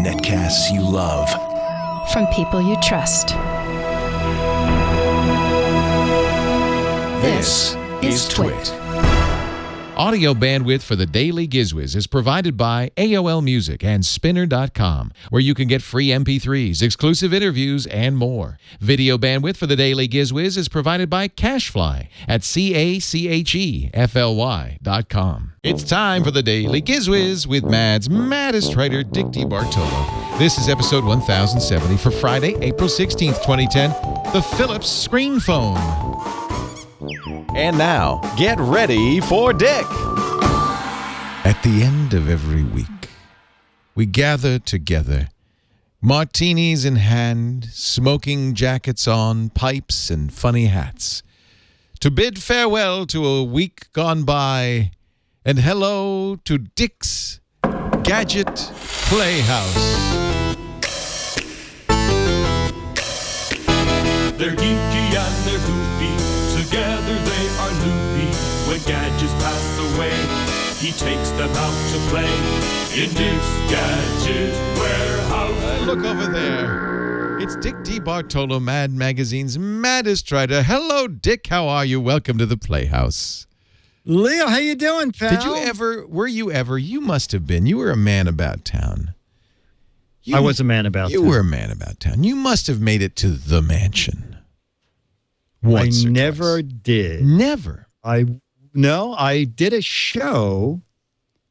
Netcasts you love. From people you trust. This is Twit. Audio bandwidth for the Daily Gizwiz is provided by AOL Music and Spinner.com, where you can get free MP3s, exclusive interviews, and more. Video bandwidth for the Daily Gizwiz is provided by CacheFly at CacheFly.com. It's time for the Daily Gizwiz with Mad's maddest writer, Dick DeBartolo. This is episode 1070 for Friday, April 16th, 2010, the Philips Screen Phone. And now, get ready for Dick. At the end of every week, we gather together, martinis in hand, smoking jackets on, pipes and funny hats, to bid farewell to a week gone by and hello to Dick's Gadget Playhouse. They're geeky and they're goofy, together they are loopy. When gadgets pass away, he takes them out to play in Dick's Gadget Warehouse. Look over there. It's Dick DeBartolo, Mad Magazine's maddest writer. Hello, Dick. How are you? Welcome to the Playhouse. Leo, how you doing, pal? You must have been. You were a man about town. I was a man about town. You were a man about town. You must have made it to the mansion. Once I or never twice. did. Never. I did a show,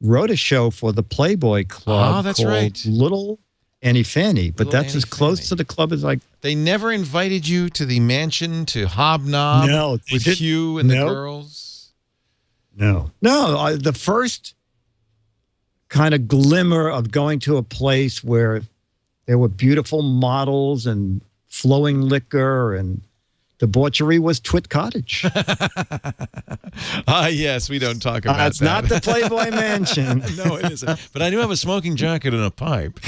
wrote a show for the Playboy Club that's called right. Little Annie Fanny, but Little that's Annie as close Fanny. to the club as I... They never invited you to the mansion to hobnob with Hugh and the girls? No. The first kind of glimmer of going to a place where there were beautiful models and flowing liquor and debauchery was Twit Cottage. Yes, we don't talk about that. It's not the Playboy Mansion. No, it isn't. But I do have a smoking jacket and a pipe,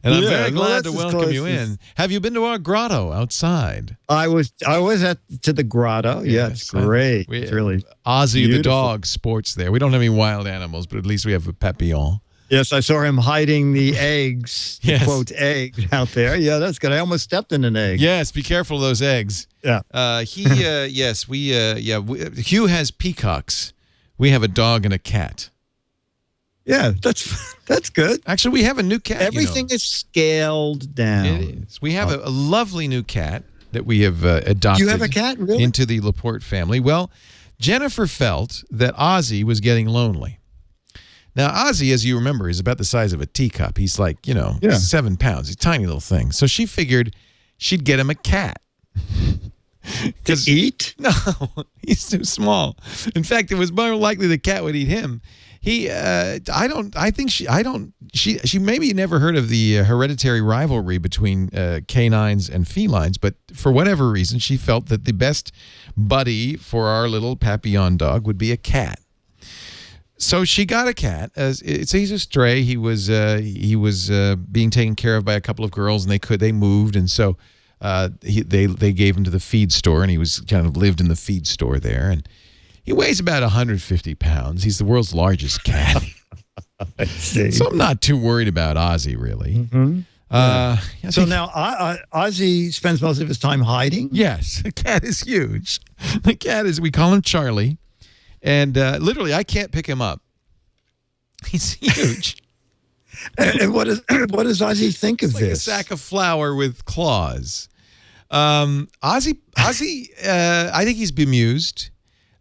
and I'm very glad to welcome you in. Have you been to our grotto outside? I was to the grotto. Yeah, it's great. It's really Ozzy beautiful. the dog sports there. We don't have any wild animals, but at least we have a papillon. Yes, I saw him hiding the eggs, Yes. quote, egg out there. Yeah, that's good. I almost stepped in an egg. Yes, be careful of those eggs. Yeah. Hugh has peacocks. We have a dog and a cat. Yeah, that's good. Actually, we have a new cat. Everything is scaled down. It is. We have a lovely new cat that we have adopted. You have a cat, really? Into the Laporte family. Well, Jennifer felt that Ozzy was getting lonely. Now, Ozzy, as you remember, is about the size of a teacup. He's like, 7 pounds. He's a tiny little thing. So she figured she'd get him a cat. To eat? No, he's too small. In fact, it was more likely the cat would eat him. She maybe never heard of the hereditary rivalry between canines and felines, but for whatever reason, she felt that the best buddy for our little papillon dog would be a cat. So she got a cat. He's a stray. He was being taken care of by a couple of girls, and they moved, and so they gave him to the feed store, and he was kind of lived in the feed store there, and he weighs about 150 pounds. He's the world's largest cat. I see. So I'm not too worried about Ozzy, really. Mm-hmm. So now Ozzy spends most of his time hiding? Yes, the cat is huge. The cat is, we call him Charlie. And literally, I can't pick him up. He's huge. And what does Ozzy think of It's like this? a sack of flour with claws. Ozzy, I think he's bemused.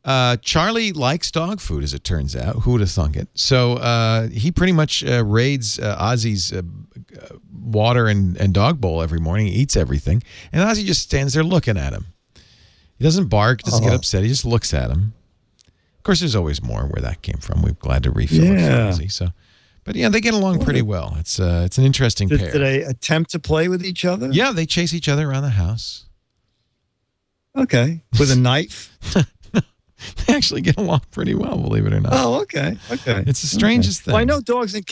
Charlie likes dog food, as it turns out. Who would have thunk it? So he pretty much raids Ozzy's water and dog bowl every morning. He eats everything. And Ozzy just stands there looking at him. He doesn't bark, doesn't get upset. He just looks at him. Of course, there's always more where that came from. We're glad to refill it for Ozzy. So, but yeah, they get along pretty well. It's an interesting pair. Did they attempt to play with each other? Yeah, they chase each other around the house. Okay. With a knife? They actually get along pretty well, believe it or not. Oh, okay. It's the strangest thing. Well, I know dogs and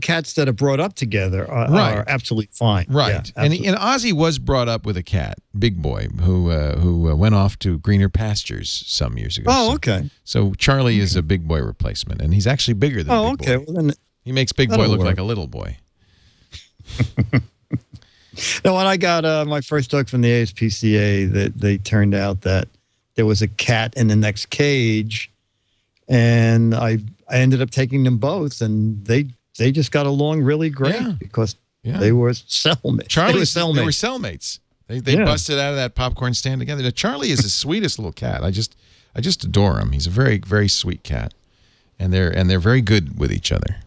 cats that are brought up together are absolutely fine. Right. Yeah, and Ozzy was brought up with a cat, Big Boy, who went off to greener pastures some years ago. Oh, okay. So Charlie is a Big Boy replacement, and he's actually bigger than Big Boy. Well, then He makes Big Boy That'll look work. like a little boy. No, when I got my first dog from the ASPCA, they turned out that there was a cat in the next cage, and I ended up taking them both, and they just got along really great because they were cellmates. Charlie, they were cellmates. They busted out of that popcorn stand together. Now, Charlie is the sweetest little cat. I just adore him. He's a very, very sweet cat, and they're very good with each other.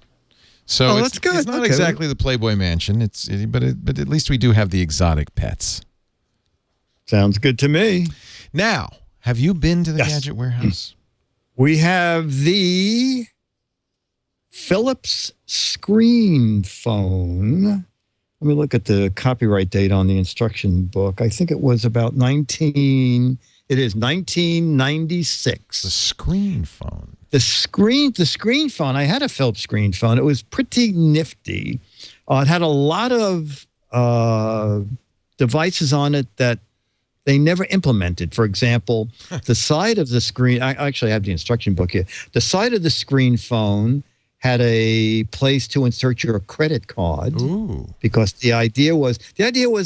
So that's good. It's not exactly the Playboy Mansion. But at least we do have the exotic pets. Sounds good to me. Now, have you been to the Gadget Warehouse? We have the Philips screen phone. Let me look at the copyright date on the instruction book. I think it was about 1996. The screen phone. The screen phone. I had a Philips screen phone. It was pretty nifty. It had a lot of devices on it that they never implemented. For example, the side of the screen, I actually have the instruction book here. The side of the screen phone had a place to insert your credit card. Ooh. Because the idea was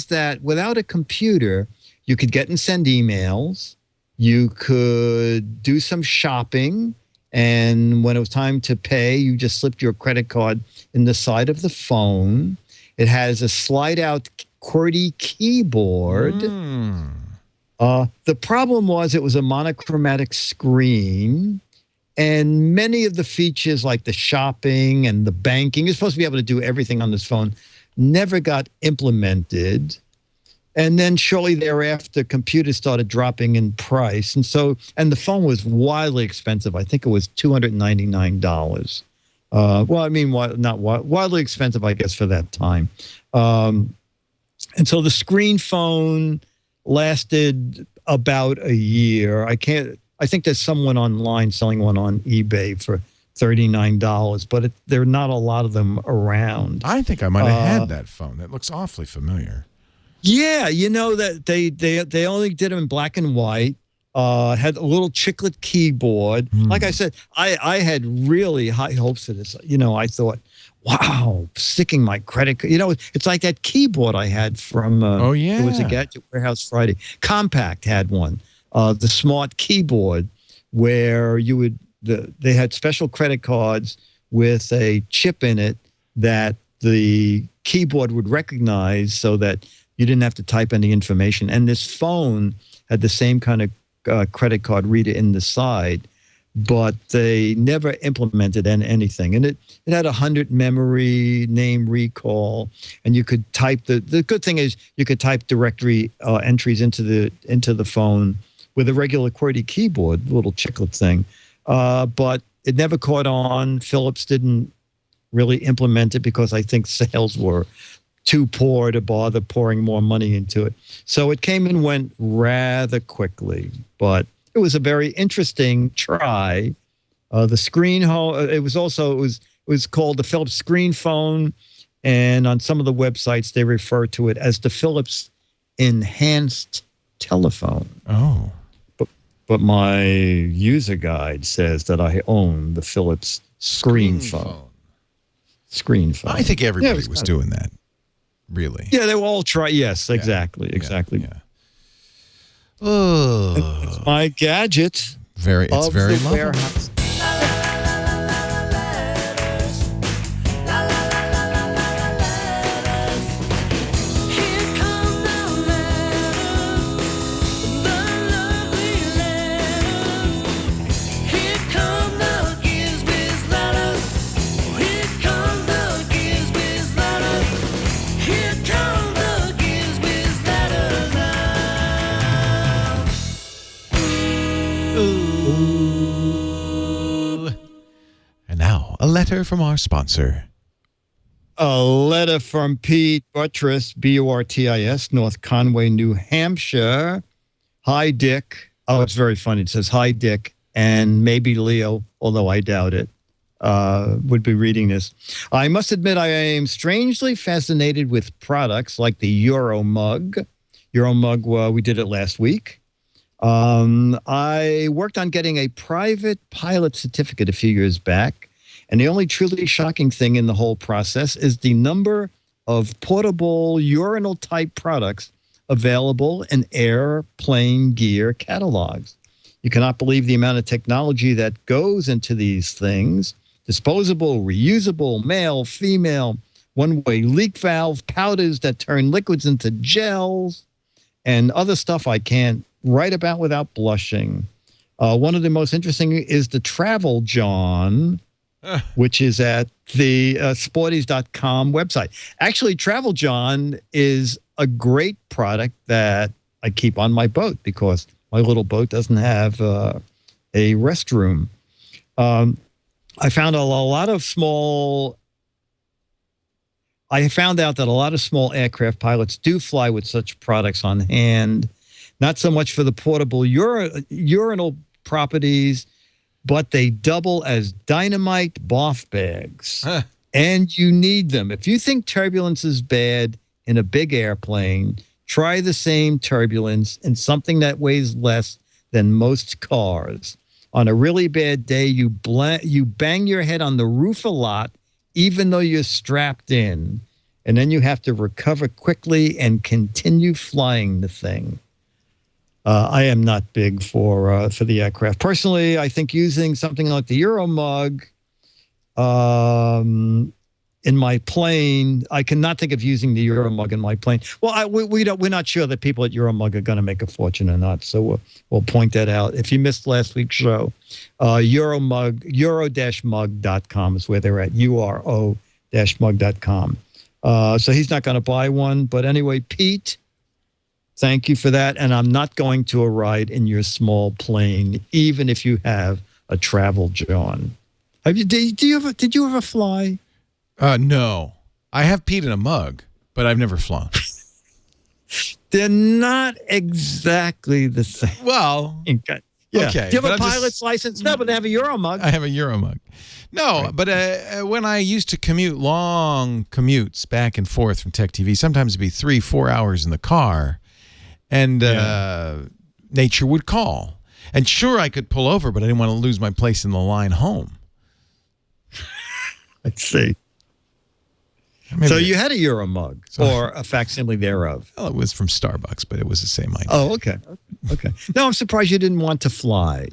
that without a computer, you could get and send emails, you could do some shopping, and when it was time to pay, you just slipped your credit card in the side of the phone. It has a slide-out QWERTY keyboard. The problem was it was a monochromatic screen, and many of the features like the shopping and the banking, you're supposed to be able to do everything on this phone, never got implemented. And then shortly thereafter, computers started dropping in price. And the phone was wildly expensive. I think it was $299. Well, I mean, not wildly expensive, I guess, for that time. And so the screen phone lasted about a year. I think there's someone online selling one on eBay for $39, but there are not a lot of them around. I think I might have had that phone. That looks awfully familiar. Yeah, you know that they only did them in black and white. Had a little chiclet keyboard. Like I said, I had really high hopes for this. You know, I thought, wow, sticking my credit card. You know, it's like that keyboard I had from. It was a Gadget Warehouse Friday. Compact had one. The smart keyboard, where they had special credit cards with a chip in it that the keyboard would recognize, so that you didn't have to type any information. And this phone had the same kind of credit card reader in the side, but they never implemented anything. And it had 100 memory, name recall, and you could type the good thing is you could type directory entries into the phone with a regular QWERTY keyboard, little chiclet thing. But it never caught on. Philips didn't really implement it because I think sales were too poor to bother pouring more money into it. So it came and went rather quickly, but it was a very interesting try. The screen it was called the Philips screen phone, and on some of the websites they refer to it as the Philips enhanced telephone. Oh. But my user guide says that I own the Philips screen phone. Screen phone. I think everybody was doing that. Really? Yeah, they were all try. Yes, exactly. Yeah. Oh, it's my gadget. It's very lovely. Warehouse. A letter from our sponsor. A letter from Pete Buttress, Burtis, North Conway, New Hampshire. Hi, Dick. Oh, it's very funny. It says, hi, Dick, and maybe Leo, although I doubt it, would be reading this. I must admit I am strangely fascinated with products like the Euro mug. Euro mug, we did it last week. I worked on getting a private pilot certificate a few years back, And the only truly shocking thing in the whole process is the number of portable urinal type products available in airplane gear catalogs. You cannot believe the amount of technology that goes into these things. Disposable, reusable, male, female, one-way leak valve, powders that turn liquids into gels, and other stuff I can't write about without blushing. One of the most interesting is the Travel John, which is at the sporties.com website. Actually, Travel John is a great product that I keep on my boat because my little boat doesn't have a restroom. I found out that a lot of small aircraft pilots do fly with such products on hand, not so much for the portable urinal properties, but they double as dynamite barf bags. And you need them. If you think turbulence is bad in a big airplane, try the same turbulence in something that weighs less than most cars. On a really bad day, you bang your head on the roof a lot, even though you're strapped in. And then you have to recover quickly and continue flying the thing. I am not big for the aircraft. Personally, I think using something like the Euromug in my plane, I cannot think of using the Euromug in my plane. Well, we're not sure that people at Euromug are going to make a fortune or not, so we'll point that out. If you missed last week's show, euro-mug.com is where they're at, uro-mug.com. So he's not going to buy one. But anyway, Pete, thank you for that. And I'm not going to a ride in your small plane, even if you have a Travel John. Did you ever fly? No. I have peed in a mug, but I've never flown. They're not exactly the same. Well, yeah. Okay. Do you have a pilot's license? No, but they have a Euromug. I have a Euromug. No, right. But when I used to commute long commutes back and forth from Tech TV, sometimes it'd be 3-4 hours in the car, and nature would call. And sure, I could pull over, but I didn't want to lose my place in the line home. I see. Maybe so you had a Euromug or a facsimile thereof? Well, it was from Starbucks, but it was the same idea. Oh, okay. Okay. No, I'm surprised you didn't want to fly.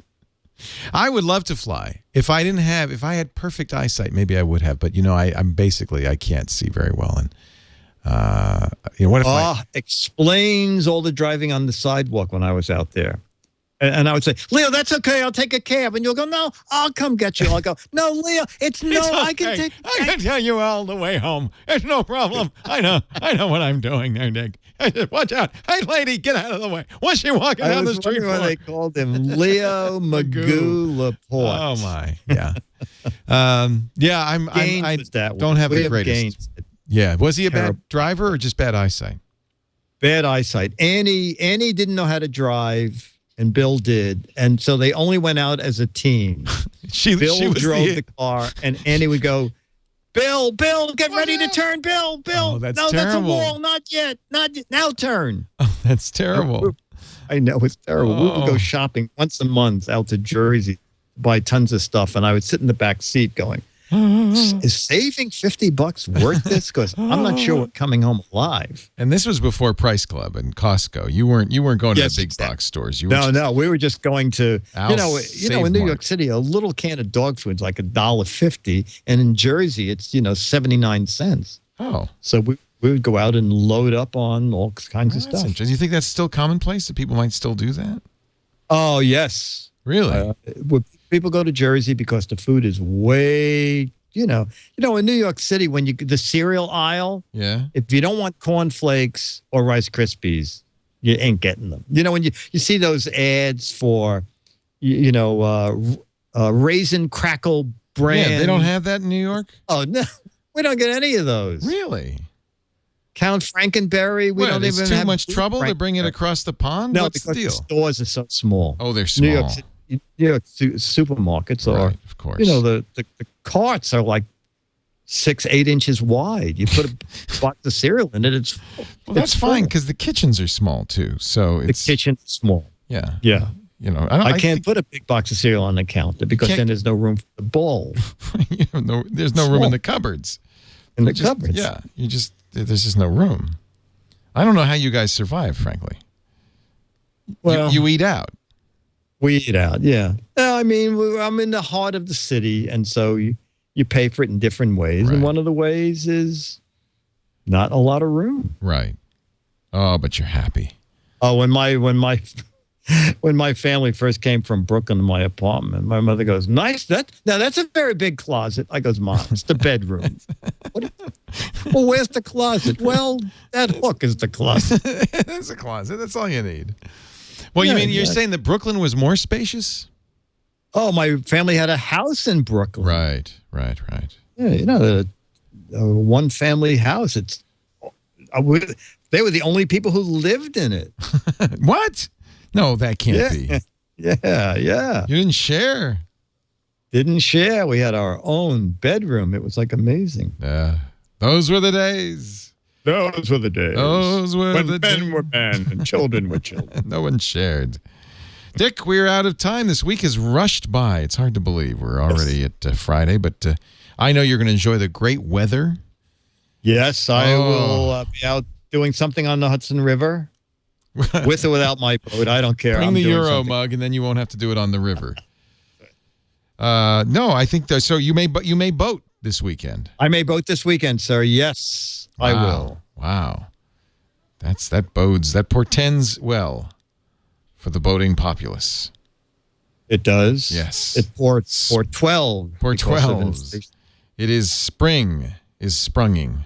I would love to fly. If I had perfect eyesight, maybe I would have. But I can't see very well, and what if explains all the driving on the sidewalk when I was out there. And I would say, Leo, that's okay. I'll take a cab. And you'll go, no, I'll come get you. I'll go, no, Leo, it's okay. I can take. I can tell you all the way home. It's no problem. I know what I'm doing there, Nick. I said, watch out. Hey, lady, get out of the way. What's she walking down the street for? Why they called him Leo Magoo Laporte. Oh, my. Yeah. I don't have the greatest. Yeah. Was he a bad driver or just bad eyesight? Bad eyesight. Annie didn't know how to drive. And Bill did. And so they only went out as a team. Bill drove the car, and Annie would go, Bill, get ready to turn. Bill. Oh, that's no, terrible. That's a wall. Not yet. Now turn. Oh, that's terrible. I know. It's terrible. We would go shopping once a month out to Jersey, buy tons of stuff, and I would sit in the back seat going, is saving $50 worth this? Because I'm not sure we're coming home alive. And this was before Price Club and Costco. You weren't going to the big box stores. No. We were just going to in New York City, a little can of dog food's like $1.50, and in Jersey it's 79 cents. Oh, so we would go out and load up on all kinds of stuff. Do you think that's still commonplace that people might still do that? Oh yes, really. People go to Jersey because the food is way, in New York City, when the cereal aisle, if you don't want cornflakes or Rice Krispies, you ain't getting them. When you see those ads for, Raisin Crackle brand. Yeah, they don't have that in New York? Oh, no. We don't get any of those. Really? Count Frankenberry, we don't even have. It's too much trouble to bring it across the pond? No, What's because the deal? the stores are so small. Oh, they're small. New York City. Supermarkets are, of course. The carts are like 6-8 inches wide. You put a box of cereal in it, it's that's fine because the kitchens are small too. So the kitchen's small. Yeah. Yeah. I can't put a big box of cereal on the counter because then there's no room for the bowl. There's no room in the cupboards. Cupboards. Yeah, there's just no room. I don't know how you guys survive, frankly. Well, you eat out. We eat out, yeah. I mean, I'm in the heart of the city, and so you pay for it in different ways. Right. And one of the ways is not a lot of room. Right. Oh, but you're happy. Oh, when my family first came from Brooklyn to my apartment, my mother goes, "Nice. That's a very big closet." I goes, "Mom, it's the bedroom." Well, where's the closet? Well, that hook is the closet. That's a closet. That's all you need. Well, you're saying that Brooklyn was more spacious? Oh, my family had a house in Brooklyn. Right. Yeah, the one family house. They were the only people who lived in it. What? No, that can't be. Yeah. You didn't share. Didn't share. We had our own bedroom. It was like amazing. Those were the days. Those were the days. When men were men and children were children. No one shared. Dick, we're out of time. This week has rushed by. It's hard to believe. We're already at Friday, but I know you're going to enjoy the great weather. Yes, I will be out doing something on the Hudson River. With or without my boat, I don't care. Bring the Euro mug, and then you won't have to do it on the river. No, I think so. You may boat this weekend. I may boat this weekend, sir. Yes, wow. I will. Wow, that portends well for the boating populace. It does. Yes. It port 12. Port 12. It is spring is sprunging.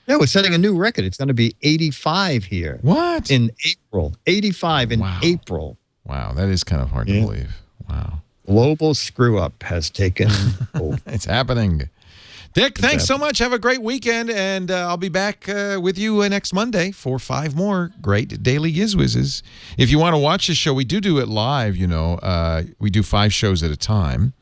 Yeah, we're setting a new record. It's going to be 85 here. What? In April. 85 in April. Wow, that is kind of hard to believe. Wow. Global screw up has taken over. It's happening. Dick, thanks so much. Have a great weekend, and I'll be back with you next Monday for 5 more great Daily Gizwizes. If you want to watch the show, we do it live, we do 5 shows at a time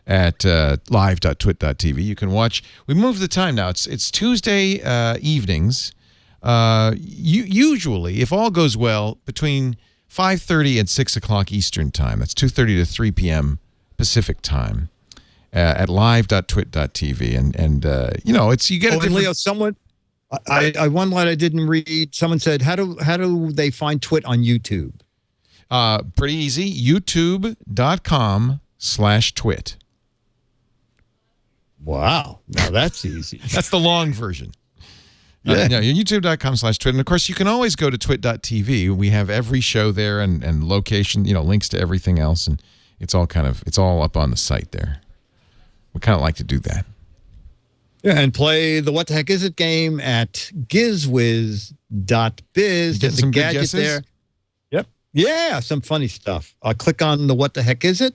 at live.twit.tv. You can watch. We moved the time now. It's Tuesday evenings. Usually, if all goes well, between 5:30 and 6 o'clock Eastern time. That's 2:30 to 3 p.m. Pacific time. At live.twit.tv, and it's you get. And Leo, someone, one line I didn't read. Someone said, "How do they find Twit on YouTube?" Pretty easy. YouTube.com/twit. Wow, now that's easy. That's the long version. YouTube.com/twit, and of course you can always go to twit.tv. We have every show there and location, links to everything else, and it's all up on the site there. We kind of like to do that. Yeah, and play the What the Heck Is It game at gizwiz.biz. Get some good guesses there. Yep. Yeah, some funny stuff. Click on the What the Heck Is It,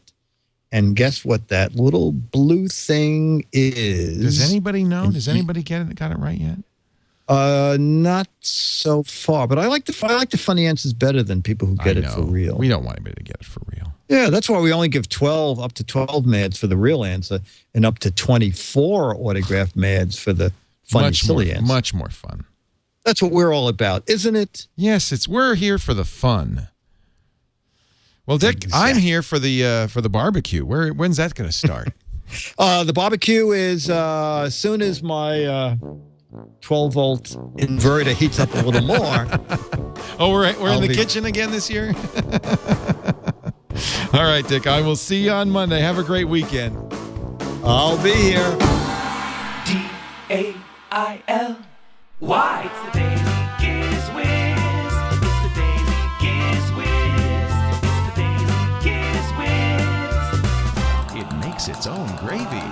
and guess what that little blue thing is. Does anybody know? Does anybody got it right yet? Not so far, but I like the funny answers better than people who get it for real. We don't want anybody to get it for real. Yeah, that's why we only give up to 12 mads for the real answer and up to 24 autographed mads for the funny, silly answer. Much more fun. That's what we're all about, isn't it? Yes, we're here for the fun. Well, Dick, exactly. I'm here for the barbecue. When's that going to start? The barbecue is as soon as my 12-volt inverter heats up a little more. Oh, we're in the kitchen again this year? All right, Dick, I will see you on Monday. Have a great weekend. I'll be here. DAIL. Why? It's the Daily Giz Wiz. It's the Daily Giz Wiz. It's the Daily Giz Wiz. It makes its own gravy.